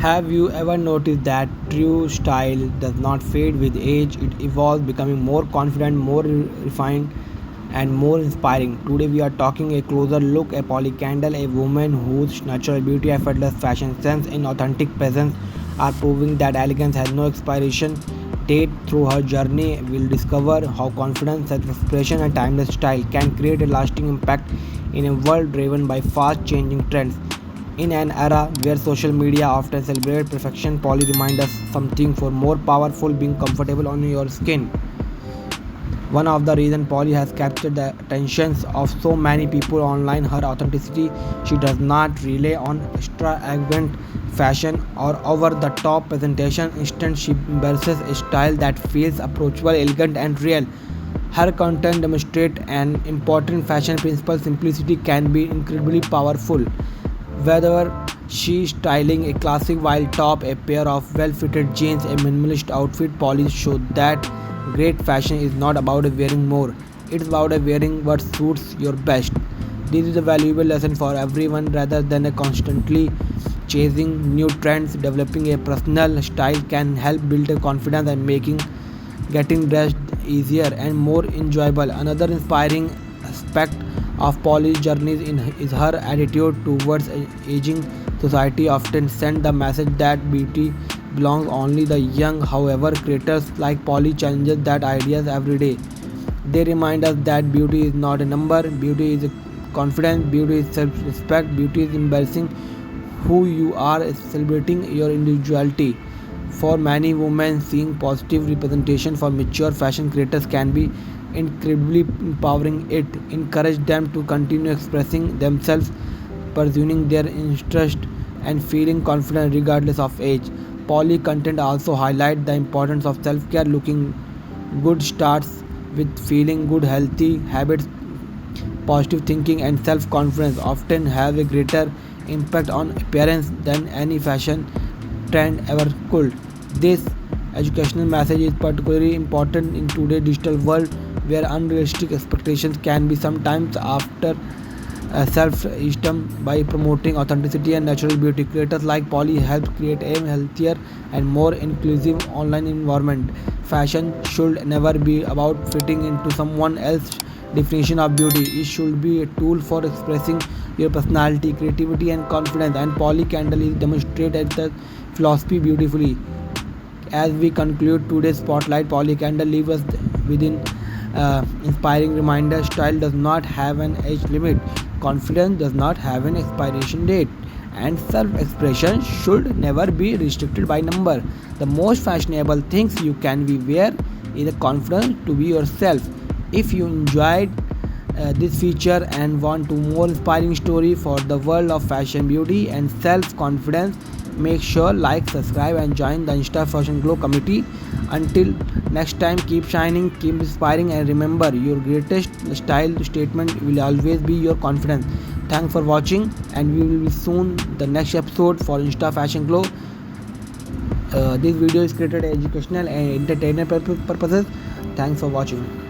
Have you ever noticed that true style does not fade with age? It evolves, becoming more confident, more refined, and more inspiring. Today, we are talking a closer look at Polly Candle, a woman whose natural beauty, effortless fashion sense, and authentic presence are proving that elegance has no expiration date. Through her journey, we'll discover how confidence, self-expression, and timeless style can create a lasting impact in a world driven by fast-changing trends. In an era where social media often celebrates perfection, Polly reminds us something for more powerful being comfortable on your skin. One of the reasons Polly has captured the attentions of so many people online, her authenticity. She does not rely on extravagant fashion or over-the-top presentation. Instead, she embraces a style that feels approachable, elegant, and real. Her content demonstrates an important fashion principle: simplicity can be incredibly powerful. Whether she styling a classic wild top, a pair of well-fitted jeans, a minimalist outfit, Polly shows that great fashion is not about wearing more. It's about wearing what suits your best. This is a valuable lesson for everyone rather than a constantly chasing new trends. Developing a personal style can help build a confidence and making getting dressed easier and more enjoyable. Another inspiring aspect of Polly's journey is her attitude towards aging. Society often sends the message that beauty belongs only the young. However, creators like Polly challenges that ideas every day. They remind us that beauty is not a number, beauty is a confidence, beauty is self-respect, beauty is embracing who you are, celebrating your individuality. For many women, seeing positive representation for mature fashion creators can be incredibly empowering. It encourages them to continue expressing themselves, pursuing their interest, and feeling confident regardless of age. Poly content also highlight the importance of self-care. Looking good starts with feeling good. Healthy habits, positive thinking, and self-confidence often have a greater impact on appearance than any fashion trend ever could. This educational message is particularly important in today's digital world where unrealistic expectations can be sometimes after self-esteem. By promoting authenticity and natural beauty, creators like Polly help create a healthier and more inclusive online environment. Fashion should never be about fitting into someone else's definition of beauty. It should be a tool for expressing your personality, creativity, and confidence. And Polly Candle is demonstrated the philosophy beautifully. As we conclude today's spotlight, Polly Candle leaves us within inspiring reminder: style does not have an age limit, confidence does not have an expiration date, and self-expression should never be restricted by number. The most fashionable things you can be wear is a confidence to be yourself. If you enjoyed this feature and want to more inspiring story for the world of fashion, beauty, and self-confidence, make sure like, subscribe, and join the Insta Fashion Glow community. Until next time, keep shining, keep inspiring, and remember, your greatest style statement will always be your confidence. Thanks for watching, and we will be soon the next episode for Insta Fashion Glow. This video is created educational and entertainment purposes. Thanks for watching.